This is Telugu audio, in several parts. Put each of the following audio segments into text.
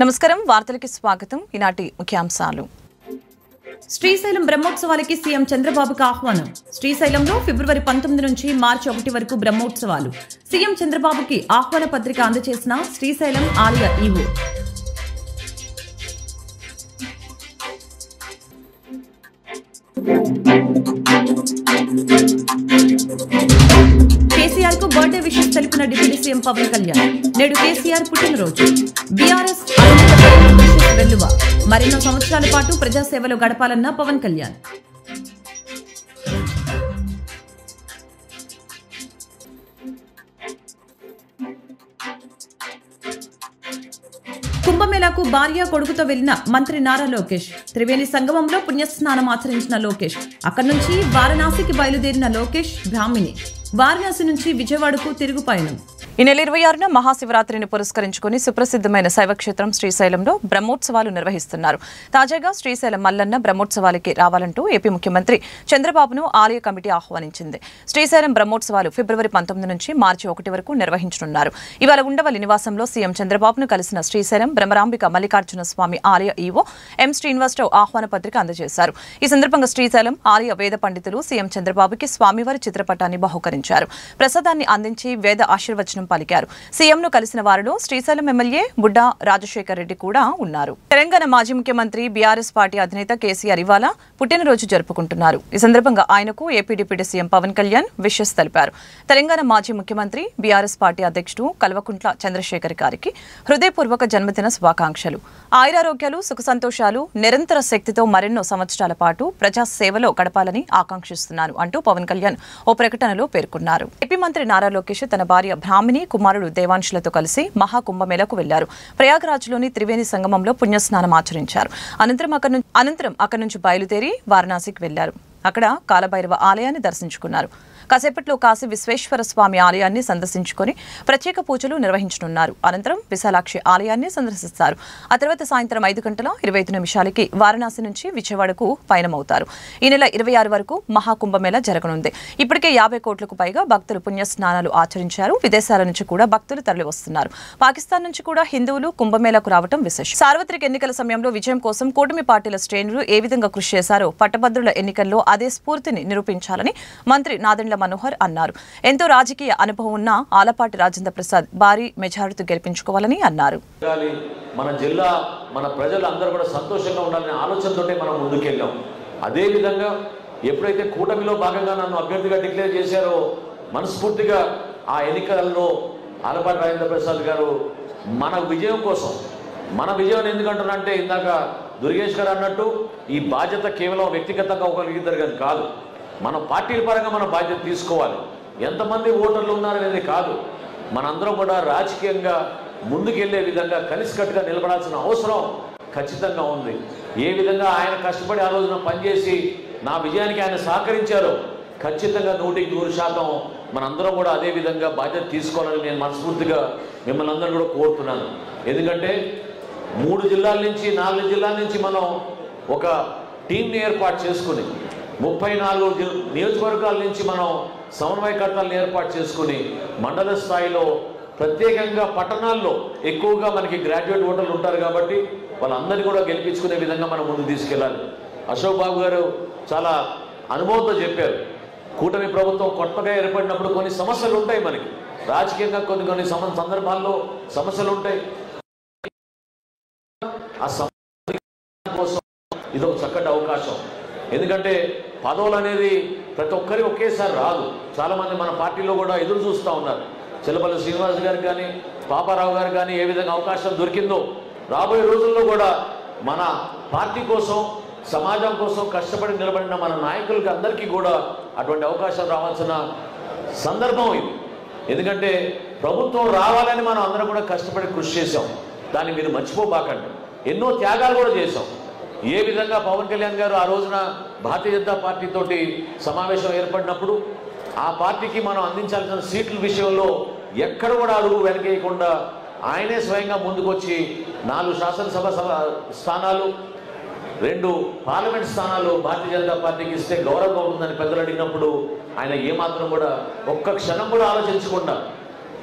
నమస్కారం వార్తలకి స్వాగతం ఈనాటి ముఖ్యాంశాలు శ్రీశైలం బ్రహ్మోత్సవాలకి సీఎం చంద్రబాబుకి ఆహ్వానం శ్రీశైలంలో ఫిబ్రవరి 19 నుంచి మార్చి 1 వరకు బ్రహ్మోత్సవాలు సీఎం చంద్రబాబుకి ఆహ్వాన పత్రిక అందజేసిన శ్రీశైలం ఆలయ ఈవో కేసీఆర్ కు బర్త్డే విషెస్ తెలిపిన డిప్యూటీ సీఎం పవన్ కళ్యాణ్ నేడు కేసీఆర్ పుట్టినరోజు బీఆర్ఎస్ వెల్లువ మరెన్నో సంవత్సరాల పాటు ప్రజాసేవలో గడపాలన్న పవన్ కళ్యాణ్ కుంభమేళాకు భార్య కొడుకుతో వెళ్లిన మంత్రి నారా లోకేష్ త్రివేణి సంగమంలో పుణ్యస్నానం ఆచరించిన లోకేష్ అక్కడి నుంచి వారణాసికి బయలుదేరిన లోకేష్ బ్రాహ్మిణి వారణాసి నుంచి విజయవాడకు తిరుగు పయనం ఈ నెల 26న మహాశివరాత్రిని పురస్కరించుకుని సుప్రసిద్ధమైన శైవక్షేత్రం శ్రీశైలంలో బ్రహ్మోత్సవాలు నిర్వహిస్తున్నారు. తాజాగా శ్రీశైలం మల్లన్న బ్రహ్మోత్సవాలకి రావాలంటూ ఏపీ ముఖ్యమంత్రి చంద్రబాబును ఆలయ కమిటీ ఆహ్వానించింది. శ్రీశైలం బ్రహ్మోత్సవాలు ఫిబ్రవరి 19 నుంచి మార్చి 1 వరకు నిర్వహించనున్నారు. ఇవాళ ఉండవల్లి నివాసంలో సీఎం చంద్రబాబును కలిసిన శ్రీశైలం బ్రహ్మరాంబిక మల్లికార్జున స్వామి ఆలయ ఈవో ఎం శ్రీనివాసరావు ఆహ్వాన పత్రిక అందజేశారు. ఈ సందర్భంగా శ్రీశైలం ఆలయ వేద పండితులు సీఎం చంద్రబాబుకి స్వామివారి చిత్రపటాన్ని బహుకరించారు. ప్రసాదాన్ని అందించి వేద ఆశీర్వచనం పలికారు. సీఎంను కలిసిన వారిలో శ్రీశైలం ఎమ్మెల్యే బుడ్డా రాజశేఖర్ రెడ్డి కూడా ఉన్నారు. తెలంగాణ మాజీ ముఖ్యమంత్రి బీఆర్ఎస్ పార్టీ అధినేత కేసీఆర్ ఇవాళ పుట్టినరోజు జరుపుకుంటున్నారు. ఈ సందర్భంగా ఆయనకు AP deputy CM Pavan Kalyan wishes తెలిపారు. తెలంగాణ మాజీ ముఖ్యమంత్రి బీఆర్ఎస్ పార్టీ అధ్యక్షుడు కల్వకుంట్ల చంద్రశేఖర్ గారికి హృదయపూర్వక జన్మదిన శుభాకాంక్షలు, ఆయురారోగ్యాలు, సుఖ సంతోషాలు, నిరంతర శక్తితో మరెన్నో సంవత్సరాల పాటు ప్రజా సేవలో గడపాలని ఆకాంక్షిస్తున్నాను అంటూ పవన్ కళ్యాణ్ ఓ ప్రకటనలో పేర్కొన్నారు. ఏపీ మంత్రి నారా లోకేష్ తన భార్య బ్రాహ్మిణి, కుమారుడు దేవాంశులతో కలిసి మహాకుంభమేళకు వెళ్లారు. ప్రయాగ్రాజ్లోని త్రివేణి సంగమంలో పుణ్యస్నానం ఆచరించారు. అనంతరం అక్కడి నుంచి బయలుదేరి వారణాసికి వెళ్లారు. అక్కడ కాలభైరవ ఆలయాన్ని దర్శించుకున్నారు. కాసేపట్లో కాశీ విశ్వేశ్వర స్వామి ఆలయాన్ని సందర్శించుకుని ప్రత్యేక పూజలు నిర్వహించనున్నారు. అనంతరం విశాలాక్షి ఆలయాన్ని సందర్శిస్తారు. ఆ తర్వాత సాయంత్రం 5:25 వారణాసి నుంచి విజయవాడకు పయనమవుతారు. ఈ నెల 26 వరకు మహాకుంభమేళ జరగనుంది. ఇప్పటికే 50 కోట్లకు పైగా భక్తులు పుణ్యస్నానాలు ఆచరించారు. విదేశాల నుంచి కూడా భక్తులు తరలివస్తున్నారు. పాకిస్తాన్ నుంచి కూడా హిందువులు కుంభమేళకు రావడం విశేషం. సార్వత్రిక ఎన్నికల సమయంలో విజయం కోసం కూటమి పార్టీల శ్రేణులు ఏ విధంగా కృషి చేశారో పట్టభద్రుల ఎన్నికల్లో అదే స్ఫూర్తిని నిరూపించాలని మంత్రి నాదెండ్ల మనోహర్ అన్నారు. ఎంతో రాజకీయ అనుభవం ఉన్న ఆలపాటి రాజేంద్ర ప్రసాద్ భారీ మెజారిటీ గెలిపించుకోవాలని అన్నారు. మన జిల్లా, మన ప్రజలు అందరూ కూడా సంతోషంగా ఉండాలనే ఆలోచనతోనే మనం ముందుకెళ్ళాం. అదే విధంగా ఎప్పుడైతే కూటమిలో భాగంగా నన్ను అభ్యర్థిగా డిక్లేర్ చేశారో మనస్ఫూర్తిగా ఆ ఎన్నికలలో ఆలపాటి రాజేంద్ర ప్రసాద్ గారు మన విజయం కోసం, మన విజయం ఎందుకంటున్నారంటే ఇందాక దుర్గేష్ గారు అన్నట్టు ఈ బాధ్యత కేవలం వ్యక్తిగతంగా ఒకరిద్దరు కాదు, మన పార్టీల పరంగా మన బాధ్యత తీసుకోవాలి. ఎంతమంది ఓటర్లు ఉన్నారనేది కాదు, మనందరం కూడా రాజకీయంగా ముందుకెళ్లే విధంగా కలిసికట్టుగా నిలబడాల్సిన అవసరం ఖచ్చితంగా ఉంది. ఏ విధంగా ఆయన కష్టపడి ఆ రోజున పనిచేసి నా విజయానికి ఆయన సహకరించారో ఖచ్చితంగా 100% మనందరం కూడా అదే విధంగా బాధ్యత తీసుకోవాలని నేను మనస్ఫూర్తిగా మిమ్మల్ని అందరూ కూడా కోరుతున్నాను. ఎందుకంటే 3 జిల్లాల నుంచి 4 జిల్లాల నుంచి మనం ఒక టీంని ఏర్పాటు చేసుకుని 34 నియోజకవర్గాల నుంచి మనం సమన్వయకర్తలను ఏర్పాటు చేసుకుని మండల స్థాయిలో ప్రత్యేకంగా పట్టణాల్లో ఎక్కువగా మనకి గ్రాడ్యుయేట్ ఓటర్లు ఉంటారు కాబట్టి వాళ్ళందరినీ కూడా గెలిపించుకునే విధంగా మనం ముందుకు తీసుకెళ్ళాలి. అశోక్ బాబు గారు చాలా అనుభవంతో చెప్పారు. కూటమి ప్రభుత్వం కొత్తగా ఏర్పడినప్పుడు కొన్ని సమస్యలు ఉంటాయి, మనకి రాజకీయంగా కొన్ని సందర్భాల్లో సమస్యలు ఉంటాయి. ఆ సమస్య కోసం ఇదొక చక్కటి అవకాశం. ఎందుకంటే పదవులు అనేది ప్రతి ఒక్కరికి ఒకేసారి రాదు. చాలామంది మన పార్టీలో కూడా ఎదురు చూస్తూ ఉన్నారు. చిల్లపల్లి శ్రీనివాస్ గారికి కానీ పాపారావు గారు కానీ ఏ విధంగా అవకాశం దొరికిందో రాబోయే రోజుల్లో కూడా మన పార్టీ కోసం, సమాజం కోసం కష్టపడి నిలబడిన మన నాయకులకి అందరికీ కూడా అటువంటి అవకాశం రావాల్సిన సందర్భం ఇది. ఎందుకంటే ప్రభుత్వం రావాలని మనం అందరం కూడా కష్టపడి కృషి చేసాం. దాన్ని మీరు మర్చిపోబాకండి. ఎన్నో త్యాగాలు కూడా చేసాం. ఏ విధంగా పవన్ కళ్యాణ్ గారు ఆ రోజున భారతీయ జనతా పార్టీ తోటి సమావేశం ఏర్పడినప్పుడు ఆ పార్టీకి మనం అందించాల్సిన సీట్ల విషయంలో ఎక్కడ కూడా అడుగు వెనకేయకుండా ఆయనే స్వయంగా ముందుకొచ్చి 4 శాసనసభ స్థానాలు, 2 పార్లమెంట్ స్థానాలు భారతీయ జనతా పార్టీకి ఇస్తే గౌరవంగా ఉంటుందని పెద్దలు అడిగినప్పుడు ఆయన ఏమాత్రం కూడా ఒక్క క్షణం కూడా ఆలోచించకుండా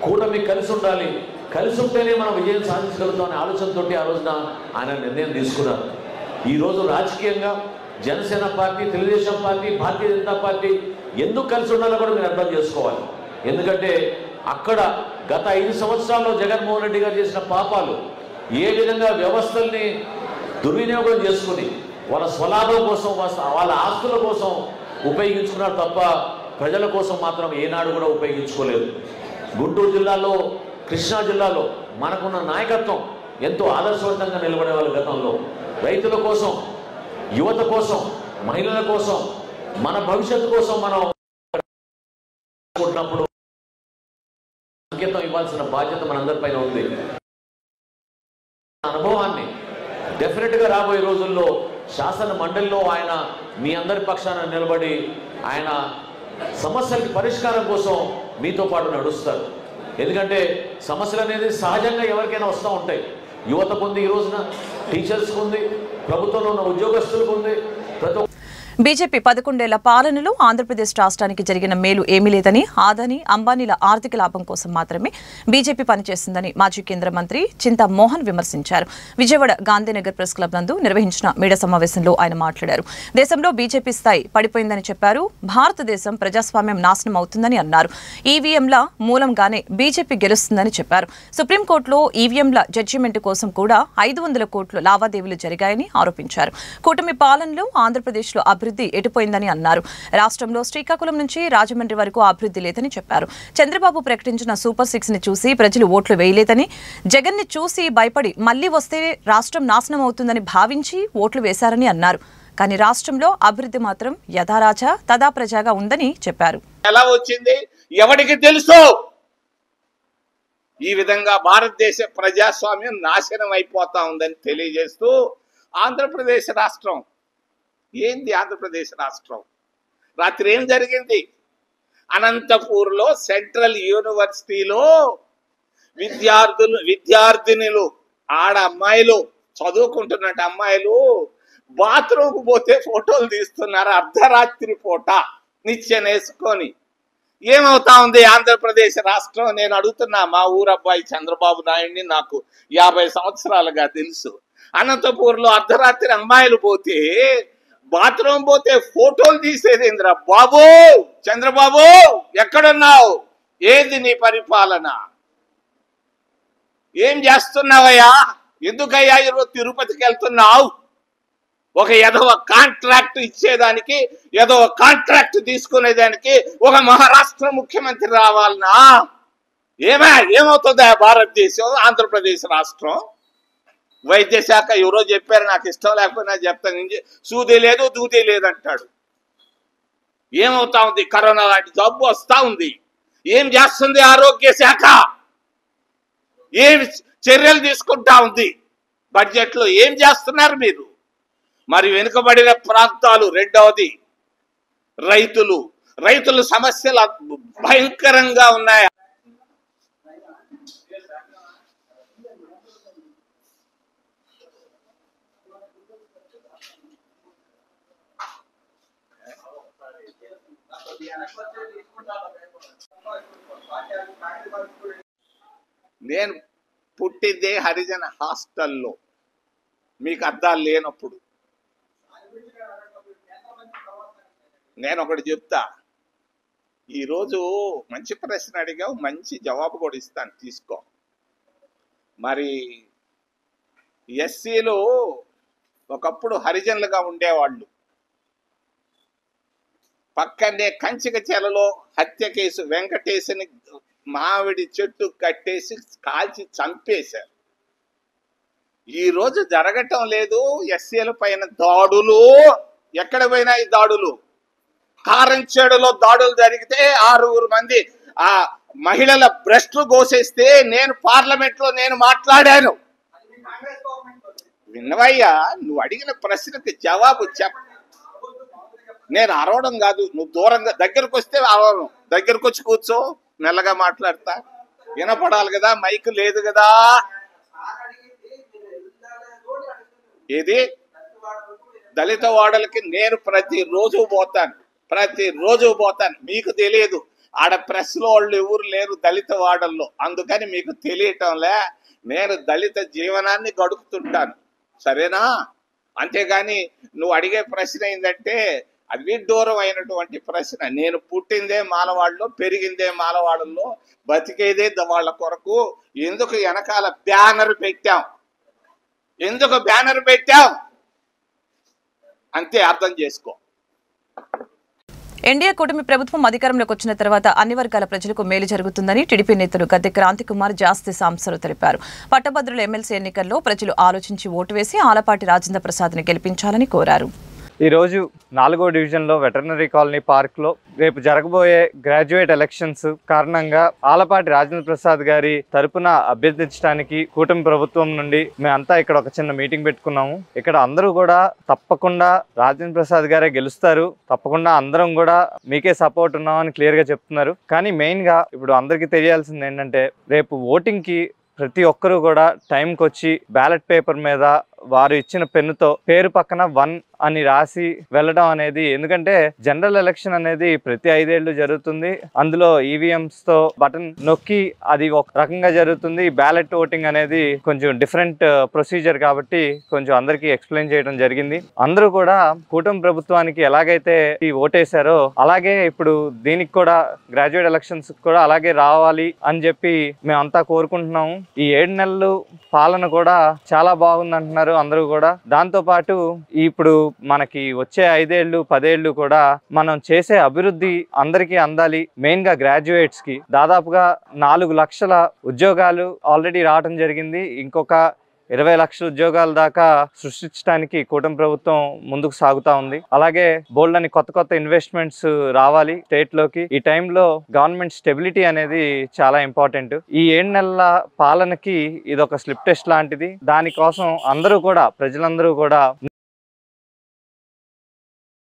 కూటమి కలిసి ఉండాలి, కలిసి ఉంటేనే మనం విజయం సాధించగలుగుతాం అనే ఆలోచనతో ఆ రోజున ఆయన నిర్ణయం తీసుకున్నారు. ఈరోజు రాజకీయంగా Janasena party, Telugu Desam party, Bharatiya Janata party ఎందుకు కలిసి ఉండాలో కూడా మీరు అర్థం చేసుకోవాలి. ఎందుకంటే అక్కడ గత 5 సంవత్సరాల్లో జగన్మోహన్ రెడ్డి గారు చేసిన పాపాలు, ఏ విధంగా వ్యవస్థల్ని దుర్వినియోగం చేసుకుని వాళ్ళ స్వలాభం కోసం, వాళ్ళ ఆస్తుల కోసం ఉపయోగించుకున్నారు తప్ప ప్రజల కోసం మాత్రం ఏనాడు కూడా ఉపయోగించుకోలేదు. గుంటూరు జిల్లాలో, కృష్ణా జిల్లాలో మనకున్న నాయకత్వం ఎంతో ఆదర్శవంతంగా నిలబడే వాళ్ళు. గతంలో రైతుల కోసం, యువత కోసం, మహిళల కోసం, మన భవిష్యత్తు కోసం మనం అనుకుంటున్నప్పుడు సంకేతం ఇవ్వాల్సిన బాధ్యత మనందరిపైన ఉంది. అనుభవాన్ని డెఫినెట్గా రాబోయే రోజుల్లో శాసన మండలిలో ఆయన మీ అందరి పక్షాన నిలబడి ఆయన సమస్యలకి పరిష్కారం కోసం మీతో పాటు నడుస్తారు. ఎందుకంటే సమస్యలు అనేది సహజంగా ఎవరికైనా వస్తూ ఉంటాయి. యువతకు ఉంది, ఈ రోజున టీచర్స్కు ఉంది, ప్రభుత్వంలో ఉన్న ఉద్యోగస్తులకు ఉంది. ప్రతి బీజేపీ 11 ఏళ్ల పాలనలో ఆంధ్రప్రదేశ్ రాష్ట్రానికి జరిగిన మేలు ఏమీ లేదని, ఆదాని, అంబానీల ఆర్థిక లాభం కోసం మాత్రమే బీజేపీ పనిచేస్తుందని మాజీ కేంద్ర మంత్రి చింతా మోహన్ విమర్శించారు. విజయవాడ గాంధీనగర్ ప్రెస్ క్లబ్ నందు నిర్వహించిన మీడియా సమావేశంలో ఆయన మాట్లాడారు. దేశంలో బీజేపీ స్థాయి పడిపోయిందని చెప్పారు. భారతదేశం ప్రజాస్వామ్యం నాశనం అవుతుందని అన్నారు. ఈవీఎంల మూలంగానే బీజేపీ గెలుస్తుందని చెప్పారు. సుప్రీంకోర్టులో ఈవీఎంల జడ్జిమెంట్ కోసం కూడా 500 కోట్ల లావాదేవీలు జరిగాయని ఆరోపించారు. కూటమి పాలనలో ఆంధ్రప్రదేశ్లో అభివృద్ధి ఎటుపోయిందని అన్నారు. రాష్ట్రంలో శ్రీకాకుళం నుంచి రాజమండ్రి వరకు అభివృద్ధి లేదని చెప్పారు. చంద్రబాబు ప్రకటించిన సూపర్ 6 ని చూసి ప్రజలు ఓట్లు వేయలేదని, జగన్ ని చూసి భయపడి మళ్లీ వస్తే రాష్ట్రం నాశనం అవుతుందని భావించి ఓట్లు వేశారని అన్నారు. కానీ రాష్ట్రంలో అభివృద్ధి మాత్రం యథారాజా తదా ప్రజాగా ఉందని చెప్పారు. ఎలా వచ్చింది ఎవరికి తెలుసు? ఈ విధంగా భారతదేశ ప్రజాస్వామ్యం నాశనం అయిపోతా ఉందని తెలియజేస్తూ ఆంధ్రప్రదేశ్ రాష్ట్రం ఏంది? ఆంధ్రప్రదేశ్ రాష్ట్రం రాత్రి ఏం జరిగింది? అనంతపూర్లో సెంట్రల్ యూనివర్సిటీలో విద్యార్థినులు ఆడ అమ్మాయిలు, చదువుకుంటున్నట్టు అమ్మాయిలు బాత్రూమ్కు పోతే ఫోటోలు తీస్తున్నారు అర్ధరాత్రి పూట నిచ్చెన వేసుకొని. ఏమవుతా ఉంది ఆంధ్రప్రదేశ్ రాష్ట్రం? నేను అడుగుతున్నా మా ఊరబ్బాయి చంద్రబాబు నాయుడిని, నాకు 50 సంవత్సరాలుగా తెలుసు. అనంతపూర్లో అర్ధరాత్రి అమ్మాయిలు పోతే, బాత్రూమ్ పోతే ఫోటోలు తీసేదేంద్రా బాబు? చంద్రబాబు ఎక్కడున్నావు? ఏది నీ పరిపాలన? ఏం చేస్తున్నావయ్యా? ఎందుకయ్యా ఈరోజు తిరుపతికి వెళ్తున్నావు? ఒక ఏదో కాంట్రాక్ట్ ఇచ్చేదానికి, ఏదో కాంట్రాక్ట్ తీసుకునేదానికి ఒక మహారాష్ట్ర ముఖ్యమంత్రి రావాలనా? ఏమవుతుందా భారతదేశం, ఆంధ్రప్రదేశ్ రాష్ట్రం? వైద్య శాఖ ఎవరో చెప్పారు, నాకు ఇష్టం లేకపోయినా చెప్తాను, సూది లేదు దూది లేదు అంటాడు. ఏమవుతా ఉంది? కరోనా లాంటి జబ్బు వస్తా ఉంది. ఏం చేస్తుంది ఆరోగ్య శాఖ? ఏం చర్యలు తీసుకుంటా ఉంది? బడ్జెట్లో ఏం చేస్తున్నారు మీరు? మరి వెనుకబడిన ప్రాంతాలు, రెండవది రైతుల సమస్యలు భయంకరంగా ఉన్నాయి. నేను పుట్టిందే హరిజన హాస్టల్లో, మీకు అర్థాలు లేనప్పుడు. నేను ఒకటి చెప్తా, ఈరోజు మంచి ప్రశ్న అడిగావు, మంచి జవాబు కూడా ఇస్తాను, తీసుకో. మరి ఎస్సీలు ఒకప్పుడు హరిజనులుగా ఉండేవాళ్ళు. పక్కనే కంచికచెలలో హత్య కేసు, వెంకటేశ్ని మామిడి చెట్టు కట్టేసి కాల్చి చంపేశారు. ఈరోజు జరగటం లేదు ఎస్సీల పైన దాడులు. ఎక్కడ పోయినా ఈ దాడులు? కారంచేడులో దాడులు జరిగితే 6 మంది ఆ మహిళల బ్రెస్ట్లు కోసేస్తే నేను పార్లమెంట్ లో మాట్లాడాను. విన్నవయ్యా, నువ్వు అడిగిన ప్రశ్నకి జవాబు చెప్ప. నేను అరవడం కాదు, నువ్వు దూరంగా దగ్గరకు వస్తే అరవడం, దగ్గరకు వచ్చి కూర్చో, మెల్లగా మాట్లాడతా, వినపడాలి కదా, మైక్ లేదు కదా. ఏది దళిత వాడలకి నేను ప్రతిరోజు పోతాను. మీకు తెలియదు, ఆడ ప్రెస్లో వాళ్ళు ఎవరు లేరు దళిత వాడల్లో, అందుకని మీకు తెలియటంలే. నేను దళిత జీవనాన్ని గడుపుతుంటాను, సరేనా? అంతేగాని నువ్వు అడిగే ప్రశ్న ఏంటంటే అది విడ్డూరం అయినటువంటి ప్రశ్న. నేను పుట్టిందే మాలవాడలో, పెరిగిందే మాలవాడల్లో, బతికేదే వాళ్ళ కొరకు. ఎందుకు వెనకాల బ్యానర్ పెట్టాం, ఎందుకు బ్యానర్ పెట్టాం అంతే అర్థం చేసుకో. ఎన్డీఏ కూటమి ప్రభుత్వం అధికారంలోకి వచ్చిన తర్వాత అన్ని వర్గాల ప్రజలకు మేలు జరుగుతుందని టీడీపీ నేతలు గద్దె క్రాంతికుమార్, జాస్తి సాంసరు తెలిపారు. పట్టభద్రుల ఎమ్మెల్సీ ఎన్నికల్లో ప్రజలు ఆలోచించి ఓటు వేసి ఆలపాటి రాజేంద్ర ప్రసాద్ని గెలిపించాలని కోరారు. ఈరోజు 4వ డివిజన్లో వెటర్నరీ కాలనీ పార్క్లో రేపు జరగబోయే గ్రాడ్యుయేట్ ఎలక్షన్స్ కారణంగా ఆలపాటి రాజేంద్ర ప్రసాద్ గారి తరపున అభ్యర్థించడానికి కూటమి ప్రభుత్వం నుండి మేమంతా ఇక్కడ ఒక చిన్న మీటింగ్ పెట్టుకున్నాము. ఇక్కడ అందరూ కూడా తప్పకుండా రాజేంద్ర ప్రసాద్ గారే గెలుస్తారు, తప్పకుండా అందరం కూడా మీకే సపోర్ట్ ఉన్నామని క్లియర్గా చెప్తున్నారు. కానీ మెయిన్గా ఇప్పుడు అందరికీ తెలియాల్సింది ఏంటంటే రేపు ఓటింగ్కి ప్రతి ఒక్కరూ కూడా టైంకి వచ్చి బ్యాలెట్ పేపర్ మీద వారు ఇచ్చిన పెన్నుతో పేరు పక్కన 1 అని రాసి వెళ్ళడం అనేది, ఎందుకంటే జనరల్ ఎలక్షన్ అనేది ప్రతి 5 ఏళ్ళు జరుగుతుంది. అందులో ఈవీఎంస్ తో బటన్ నొక్కి అది ఒక రకంగా జరుగుతుంది. బ్యాలెట్ ఓటింగ్ అనేది కొంచెం డిఫరెంట్ ప్రొసీజర్ కాబట్టి కొంచెం అందరికీ ఎక్స్ప్లెయిన్ చేయడం జరిగింది. అందరూ కూడా కూటమి ప్రభుత్వానికి ఎలాగైతే ఈ ఓటేశారో అలాగే ఇప్పుడు దీనికి కూడా గ్రాడ్యుయేట్ ఎలక్షన్స్ కూడా అలాగే రావాలి అని చెప్పి మేమంతా కోరుకుంటున్నాము. ఈ 7 నెలలు పాలన కూడా చాలా బాగుంది అంటున్నారు అందరూ కూడా. దాంతో పాటు ఇప్పుడు మనకి వచ్చే 5 ఏళ్ళు 10 ఏళ్ళు కూడా మనం చేసే అభివృద్ధి అందరికీ అందాలి. మెయిన్ గా గ్రాడ్యుయేట్స్ కి దాదాపుగా 4 లక్షల ఉద్యోగాలు ఆల్రెడీ రావడం జరిగింది. ఇంకొక 20 లక్షల ఉద్యోగాల దాకా సృష్టించడానికి కూటమి ప్రభుత్వం ముందుకు సాగుతా ఉంది. అలాగే బోల్డ్ అని కొత్త ఇన్వెస్ట్మెంట్స్ రావాలి స్టేట్ లోకి. ఈ టైంలో గవర్నమెంట్ స్టెబిలిటీ అనేది చాలా ఇంపార్టెంట్. ఈ 7 నెలల పాలనకి ఇది ఒక స్లిప్ టెస్ట్ లాంటిది. దానికోసం అందరూ కూడా ప్రజలందరూ కూడా